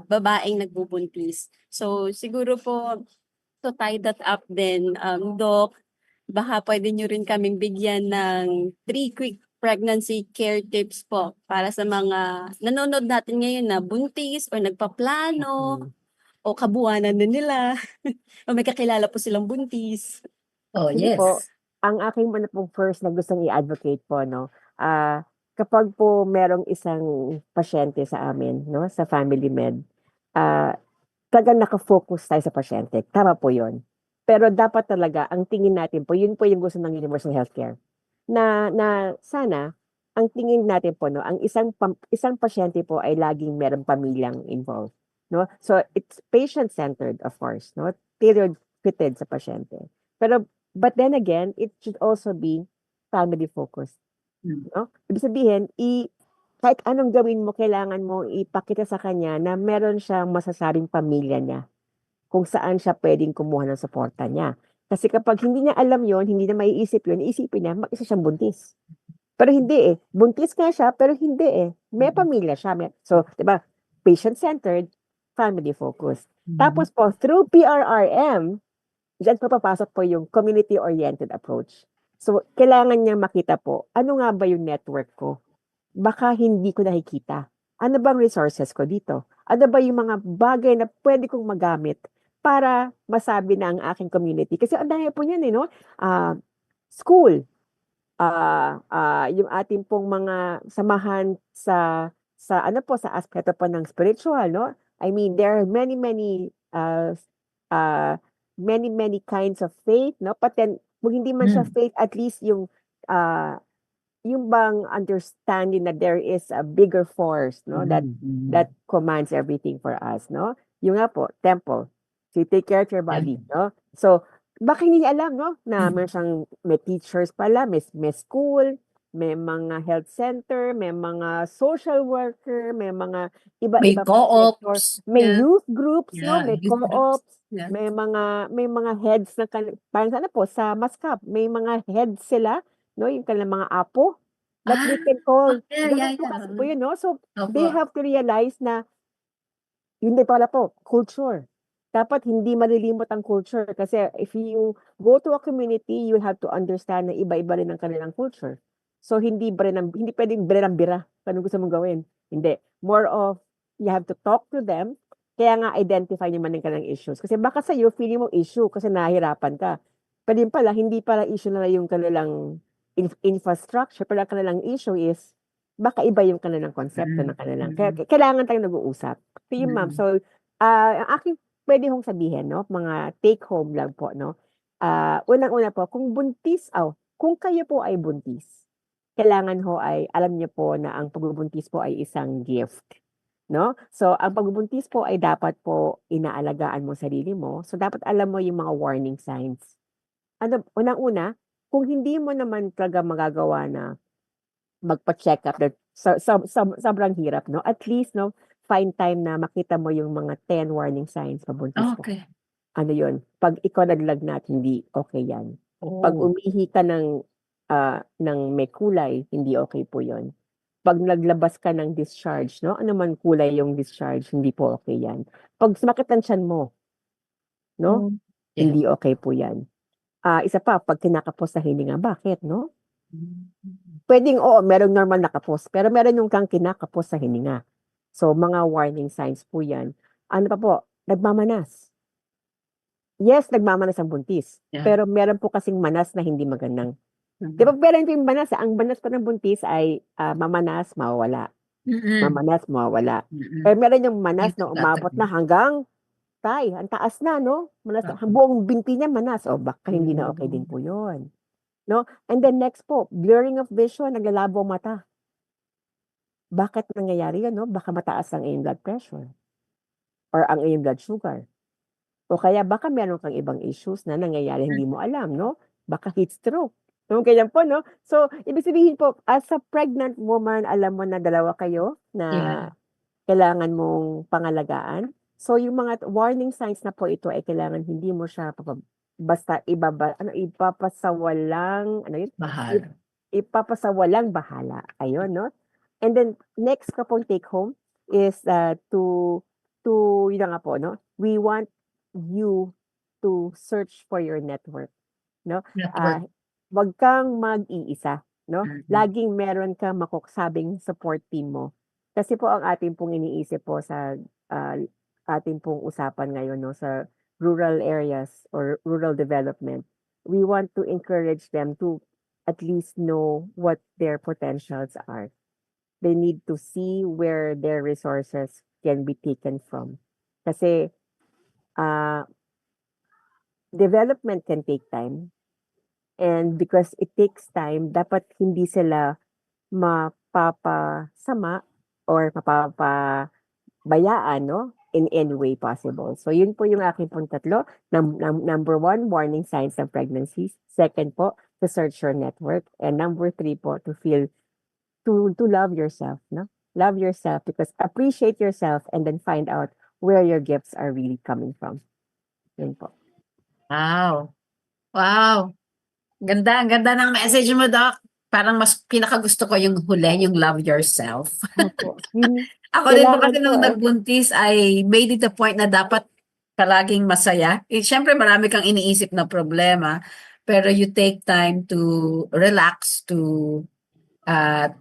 babaeng nagbubuntis. So siguro po to tie that up din, Doc, baka pwede nyo rin kaming bigyan ng 3 quick pregnancy care tips po para sa mga nanonood natin ngayon na buntis or nagpaplano o kabuanan na nila o may kakilala po silang buntis. Oh, Hindi yes. po. Ang aking pong first na gustong i-advocate po, no, kapag po merong isang pasyente sa amin, no, sa family med, talagang naka-focus tayo sa pasyente. Tama po yun. Pero dapat talaga, ang tingin natin po, yun po yung gusto ng universal healthcare. Na sana, ang tingin natin po, no, ang isang pasyente po ay laging merong pamilyang involved. No? So, it's patient-centered, of course. No? Tailored, fitted sa pasyente. Pero, but then again, it should also be family-focused. No? Ibig sabihin, kahit anong gawin mo, kailangan mo ipakita sa kanya na meron siyang masasabing pamilya niya kung saan siya pwedeng kumuha ng suporta niya. Kasi kapag hindi niya alam yon, hindi niya maiisip yon, iisipin niya, mag-isa siyang buntis. Pero hindi eh. Buntis nga siya, pero hindi eh. May pamilya siya. So, di ba, patient-centered, family-focused. Tapos po, through PRRM, diyan po papasok po yung community-oriented approach. So, kailangan niyang makita po, ano nga ba yung network ko? Baka hindi ko nakikita. Ano bang resources ko dito? Ano ba yung mga bagay na pwede kong magamit para masabi na ang aking community? Kasi ang dami po niyan eh, no? School, yung ating pong mga samahan sa ano po, sa aspeto po ng spiritual, no? I mean, there are many kinds of faith, no? But then, kung hindi man siya faith, at least yung bang understanding that there is a bigger force, no, that commands everything for us, no? Yung nga po, temple. So you take care of your body, no? So, baka hindi niya alam, no, na may teachers pala, may school, may mga health center, may mga social worker, may mga May iba-iba pang co-ops. sector, may Yeah. youth groups, no, Yeah, may youth groups. co-ops, Yeah. may mga heads na parang sana po sa MASCAP, may mga heads sila, no, yung kanilang mga apo that they can call. Yeah. Ganun po kasi po yun, no? So, Opo. they have to realize na yun din pala po, culture. Dapat hindi malilimot ang culture kasi if you go to a community, you have to understand na iba-iba rin ang kanilang culture. So, hindi pwedeng bira. Anong gusto mong gawin? Hindi. More of, you have to talk to them. Kaya nga, identify nyo man yung kanilang issues. Kasi baka sa'yo, feeling mo issue kasi nahihirapan ka. Pero yun pala, hindi pala issue na yung kanilang infrastructure, pero ang kanilang issue is, baka iba yung kanilang konsepto ng kanilang. Kaya kailangan tayong nag-uusap. So yun, ma'am. So, ang aking pwede hong sabihin, no, mga take home lang po, no. Unang-una po, kung kayo po ay buntis, kailangan ho ay alam niyo po na ang pagbubuntis po ay isang gift. No? So, ang pagbubuntis po ay dapat po inaalagaan mo sarili mo. So, dapat alam mo yung mga warning signs. Unang-una, kung hindi mo naman talaga magagawa na magpa-check up, sobrang hirap, no? At least, no, find time na makita mo yung mga 10 warning signs pabuntis ka. Okay. Ano yun? Pag ikaw naglagnat, hindi okay yan. Pag umihi ka ng may kulay, hindi okay po yun. Pag naglabas ka ng discharge, no? Ano man kulay yung discharge, hindi po okay yan. Pag sumakit ang tiyan mo, no? Yeah. Hindi okay po yan. Isa pa, pag kinakapos sa hininga, bakit, no? Pwedeng, merong normal na kapos, pero meron yung kang kinakapos sa hininga. So, mga warning signs po yan. Ano pa po? Nagmamanas. Yes, nagmamanas ang buntis. Yeah. Pero meron po kasing manas na hindi magandang. Di ba, meron yung manas, ang manas po ng buntis ay mamanas, mawawala. Mamanas, mawawala. Pero meron yung manas na umabot na hanggang ang taas na, no? Manas, buong binti niya manas. Baka hindi na okay din po yun. No? And then next po, blurring of vision, naglalabo ang mata. Bakit nangyayari yan, no? Baka mataas ang iyong blood pressure or ang iyong blood sugar. O kaya baka meron kang ibang issues na nangyayari, hindi mo alam, no? Baka heat stroke. So, ganyan po, no? So, ibig sabihin po, as a pregnant woman, alam mo na dalawa kayo na kailangan mong pangalagaan. So, yung mga warning signs na po ito ay kailangan hindi mo siya basta ipapasawalang, Bahala. ipapasawalang bahala. Ayun, no? And then, next ka pong take home is yun na nga po, no? We want you to search for your network, no? Network. Wag kang mag-iisa, no? Laging meron kang makuksabing support team mo. Kasi po ang ating pong iniisip po sa ating pong usapan ngayon, no, sa rural areas or rural development, we want to encourage them to at least know what their potentials are. They need to see where their resources can be taken from. Kasi uh, development can take time. And because it takes time, dapat hindi sila mapapasama or mapapabayaan, no? In any way possible. So, yun po yung aking pong tatlo. Number 1, warning signs of pregnancies. Second po, to search your network. And number 3 po, to love yourself, no? Love yourself because appreciate yourself and then find out where your gifts are really coming from. Yun po. Wow. Wow. Ang ganda ng message mo, Doc. Parang mas pinakagusto ko yung huli, yung love yourself. Opo. Yun, Ako din po kailangan kasi po, nung nagbuntis, I made it the point na dapat palaging masaya. Siyempre marami kang iniisip na problema, pero you take time to relax, to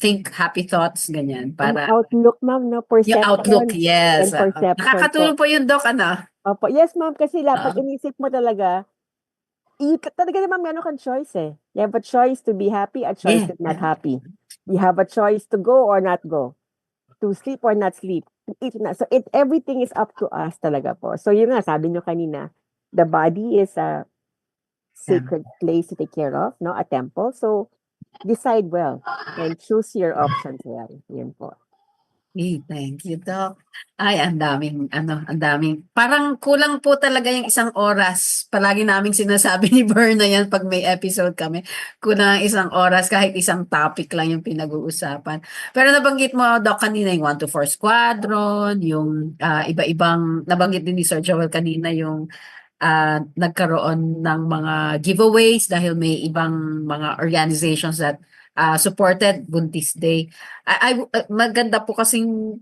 think happy thoughts, ganyan. Ang Para outlook, ma'am, no? yung outlook, Perception yes. and perception Nakakatulong po yung Doc, ano? Opo. Yes, ma'am, kasi pag Oo. inisip mo talaga, talaga naman meron kang choice eh. You have a choice to be happy, a choice Yeah. to not happy. You have a choice to go or not go. To sleep or not sleep. To eat or not. So everything is up to us talaga po. So yun nga, sabi nyo kanina, the body is a sacred place to take care of, no? A temple. So decide well and choose your options well. Yun po. Hey, thank you, Doc. Ay, ang daming. Parang kulang po talaga yung isang oras. Palagi naming sinasabi ni Berna yan pag may episode kami. Kulang ang isang oras, kahit isang topic lang yung pinag-uusapan. Pero nabanggit mo, Doc, kanina yung 1-4 Squadron, yung iba-ibang, nabanggit din ni Sir Joel kanina yung nagkaroon ng mga giveaways dahil may ibang mga organizations that supported Buntis Day. Maganda po kasing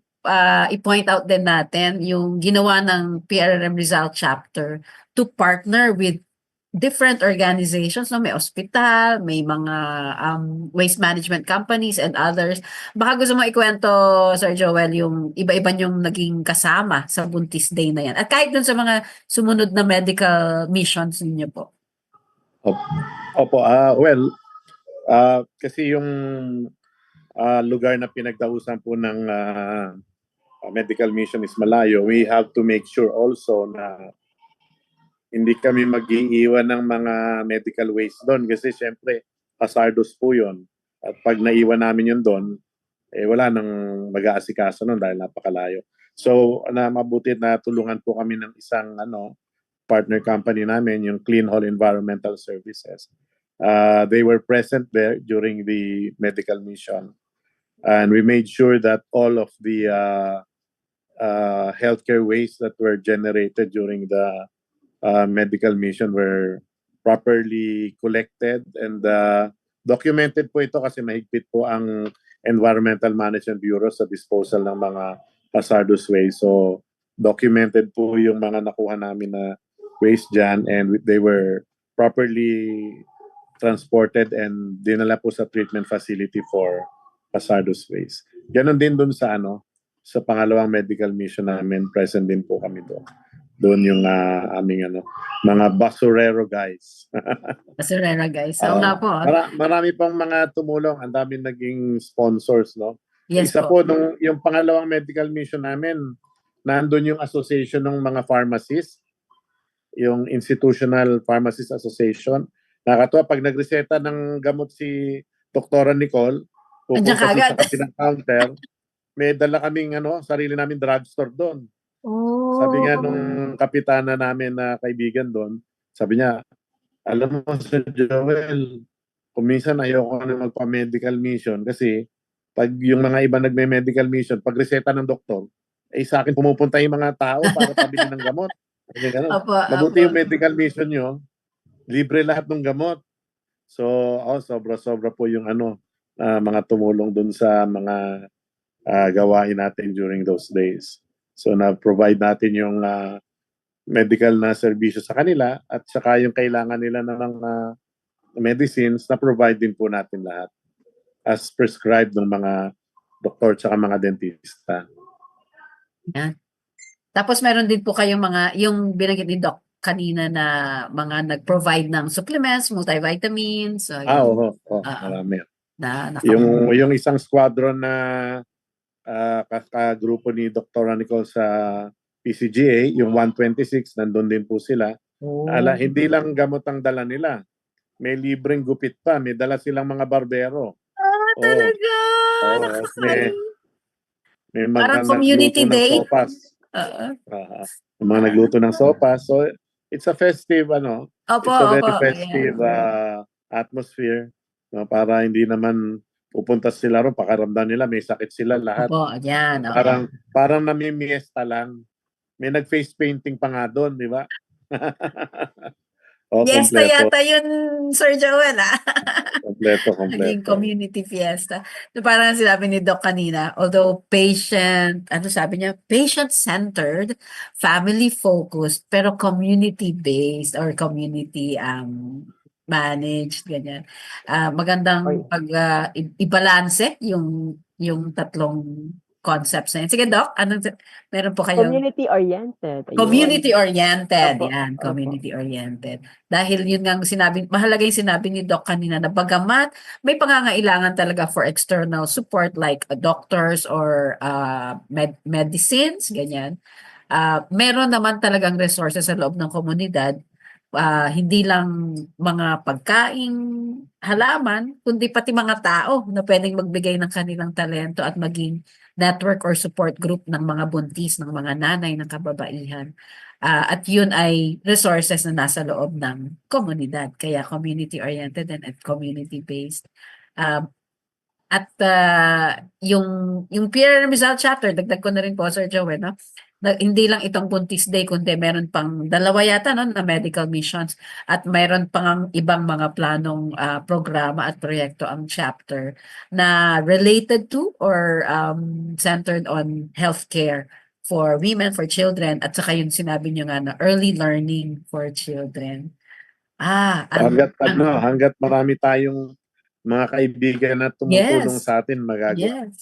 i-point out din natin yung ginawa ng PRRM Rizal chapter to partner with different organizations, no? May ospital, may mga waste management companies and others. Baka gusto mo ikwento, Sir Joel, yung iba-iba yung naging kasama sa Buntis Day na yan. At kahit dun sa mga sumunod na medical missions ninyo po. Opo, kasi yung lugar na pinagdausan po ng medical mission is malayo. We have to make sure also na hindi kami mag-iiwan ng mga medical waste doon kasi syempre hazardous po yun. At pag naiwan namin yun doon, wala nang mag-aasikaso nun dahil napakalayo. So, mabuti na tulungan po kami ng isang partner company namin, yung Clean Hall Environmental Services. They were present there during the medical mission. And we made sure that all of the healthcare waste that were generated during the medical mission were properly collected and documented po ito kasi mahigpit po ang Environmental Management Bureau sa disposal ng mga hazardous waste. So, documented po yung mga nakuha namin na waste dyan and they were properly transported and dinala po sa treatment facility for hazardous waste. Ganon din dun sa sa pangalawang medical mission namin, present din po kami doon. Doon yung aming mga basurero guys. Basurero guys. So nga po. Marami pang mga tumulong. Ang daming naging sponsors, no? Yes Isa po. po, yung pangalawang medical mission namin, nandun yung association ng mga pharmacists, yung Institutional Pharmacists Association. Nakakatuwa, pag nagreseta ng gamot si Dr. Nicole, pupunta sa kabilang counter, may dala kaming sarili namin drugstore doon. Oh. Sabi nga nung kapitana namin na kaibigan doon, sabi niya, alam mo Sir Joel, kung minsan ayoko na magpa-medical mission kasi pag yung mga iba nagme-medical mission, pag reseta ng doktor, sa akin pumupunta yung mga tao para pabili ng gamot. Mabuti yung medical mission nyo, libre lahat ng gamot. So, sobra-sobra po yung mga tumulong dun sa mga gawain natin during those days. So, na-provide natin yung medical na serbisyo sa kanila at saka yung kailangan nila ng mga medicines na provide din po natin lahat as prescribed ng mga doktor at mga dentista. Yan. Tapos meron din po kayong yung binanggit ni Doc kanina na mga nag-provide ng supplements, multivitamins. Marami. Yung isang squadron na grupo ni Dr. Nicole sa PCGA, yung 126, nandun din po sila. Oh. Hindi lang gamot ang dala nila. May libreng gupit pa. May dala silang mga barbero. Talaga. Oo, Nakakali. May Parang mga community nagluto ng day. sopas. Oo. Yung mga nagluto ng sopas. So, it's a festive, Opo, it's a very opo. festive atmosphere. No, para hindi naman pupunta sila ron, pakaramdam nila, may sakit sila lahat. Opo, yan. Oo. Parang namimiesta lang. May nag-face painting pa nga doon, di ba? Fiesta kompleto. yata yun, Sir Joel, Kompleto. Naging community fiesta. So parang sinabi ni Doc kanina, although patient-centered, family-focused, pero community-based or community managed, ganyan. Magandang i-balance yung tatlong concepts na yun. Sige, Doc, meron po kayong Community-oriented. Ayun. community-oriented. Opo, Yan, opo. community-oriented. Dahil yun nga mahalaga yung sinabi ni Doc kanina na bagamat may pangangailangan talaga for external support like doctors or medicines, ganyan. Meron naman talagang resources sa loob ng komunidad. Hindi lang mga pagkaing halaman, kundi pati mga tao na pwedeng magbigay ng kanilang talento at maging network or support group ng mga buntis, ng mga nanay, ng kababaihan. At yun ay resources na nasa loob ng komunidad. Kaya community-oriented and community-based. Yung Pierre Rizal chapter, dagdag ko na rin po, Sir Joel, no? Hindi lang itong Buntis Day, kundi meron pang dalawa yata no, na medical missions at meron pang ibang mga planong programa at proyekto ang chapter na related to or centered on healthcare for women, for children, at saka yung sinabi nyo nga na early learning for children. Hanggat marami tayong mga kaibigan na tumutulong sa atin, magagawa yan.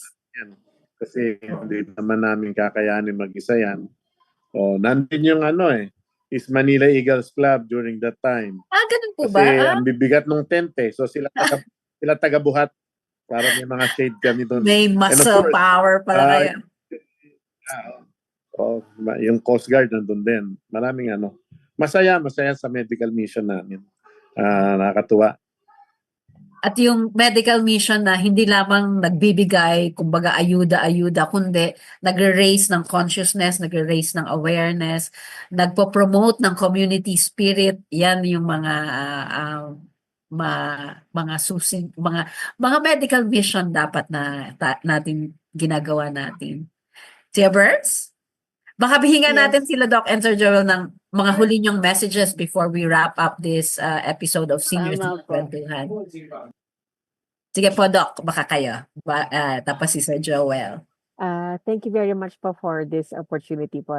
Kasi hindi naman namin kakayanin mag-isa yan. So, nandun yung is Manila Eagles Club during that time. Ganun po Kasi ba? ang bibigat ng tent So sila taga-buhat para may mga shade kami doon. May muscle power pala kayo. Yung Coast Guard nandun din. Maraming Masaya sa medical mission namin. Nakakatuwa. At yung medical mission na hindi lamang nagbibigay, kumbaga ayuda, kundi nagre-raise ng consciousness, nagre-raise ng awareness, nagpo-promote ng community spirit. Yan yung mga medical mission dapat na natin ginagawa natin. Tia Berts? Baka bihingan natin sila Doc and Sir Joel ng mga huli niyong messages before we wrap up this episode of Seniors in Kwentuhan. Sige po, Doc, baka kayo. Tapos si Sir Joel. Thank you very much po for this opportunity po.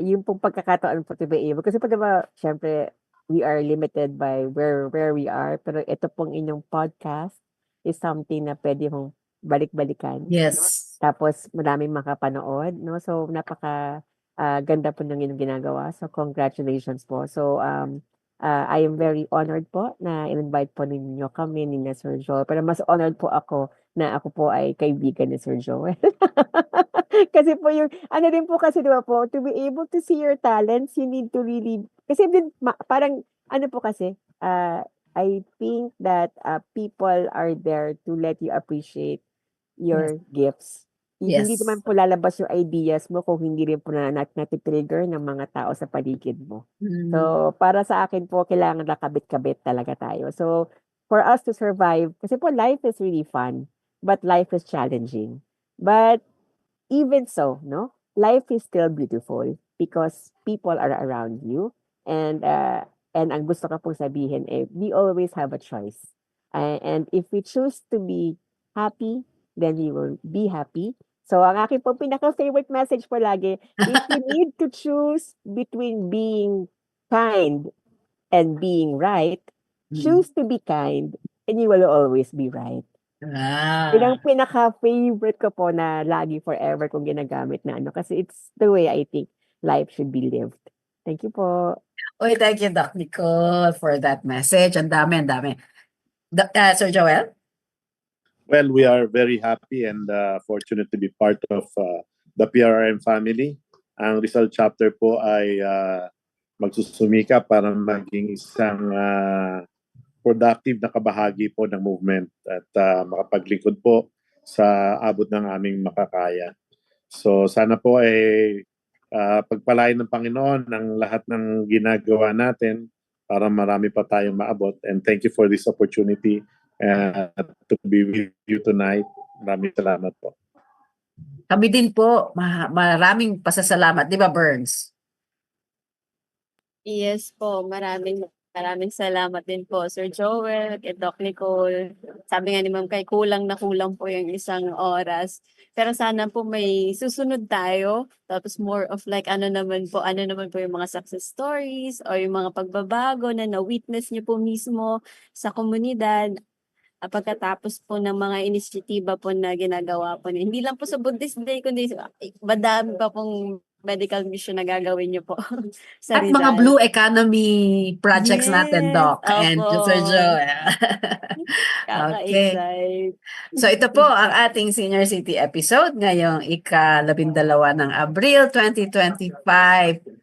Yung pong pagkakataon po to be able. Kasi po diba, syempre, we are limited by where we are. Pero ito pong inyong podcast is something na pwede mong balik-balikan. Yes. Tapos maraming makapanood, no? So ganda po ng inyong ginagawa. So congratulations po. So I am very honored po na in-invite po ninyo kami ni Sir Joel. Pero mas honored po ako na ako po ay kaibigan ni Sir Joel. Kasi po yung, rin po kasi diba po, to be able to see your talents, you need to really, kasi din, parang, po kasi, I think that people are there to let you appreciate your gifts. Hindi naman po lalabas yung ideas mo kung hindi rin po natitrigger ng mga tao sa paligid mo. So, para sa akin po, kailangan nakabit-kabit talaga tayo. So, for us to survive, kasi po life is really fun, but life is challenging. But even so, no, life is still beautiful because people are around you. And ang gusto ko pong sabihin, we always have a choice. And if we choose to be happy, then we will be happy. So, ang aking po pinaka-favorite message po lagi, if you need to choose between being kind and being right, choose to be kind and you will always be right. Yun ang pinaka-favorite ko po na lagi forever kong ginagamit na kasi it's the way I think life should be lived. Thank you po. Oy, thank you, Doc Nicole, for that message. Ang dami. Sir Joel? Well, we are very happy and fortunate to be part of the PRRM family. ang Rizal chapter po ay magsusumika para maging isang productive na kabahagi po ng movement at makapaglingkod po sa abot ng aming makakaya. So sana po ay pagpalain ng Panginoon ang lahat ng ginagawa natin para marami pa tayong maabot. And thank you for this opportunity to be with you tonight. Maraming salamat po. Kami din po, maraming pasasalamat, di ba, Burns? Yes po, maraming salamat din po, Sir Joel, kay Doc Nicole. Sabi nga ni Ma'am Kay, kulang na kulang po yung isang oras. Pero sana po may susunod tayo. Tapos more of like ano naman po yung mga success stories o yung mga pagbabago na na-witness niyo po mismo sa komunidad. Pagkatapos po ng mga inisyatiba po na ginagawa po niyo. Hindi lang po sa Buddhist Day, kundi madami pa pong medical mission na gagawin niyo po sa At mga Rizal. Blue Economy projects natin, Yes, Doc, and opo. Sir Joe. Okay. Kaka-excite. So ito po ang ating Senior City episode ngayong ika-12 ng Abril 2025.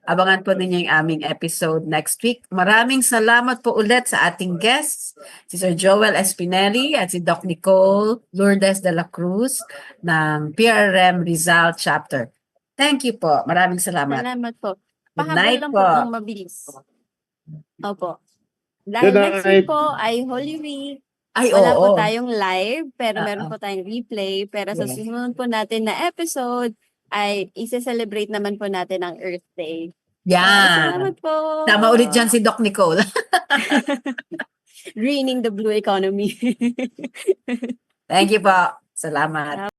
Abangan po ninyo yung aming episode next week. Maraming salamat po ulit sa ating guests, si Sir Joel Espinelli at si Doc Nicole Lourdes de la Cruz ng PRM Rizal Chapter. Thank you po. Maraming salamat. Salamat po. Good Pahabol night lang po. po ng mabilis. Opo. Dahil Good next week night. po ay Holy Week. Ay, Wala oo. po tayong live, pero meron Oo. po tayong replay. Pero sa Yeah. susunod po natin na episode, ay isa-celebrate naman po natin ang Earth Day. Yan. Salamat po. Tama ulit dyan si Doc Nicole. Greening the blue economy. Thank you po. Salamat.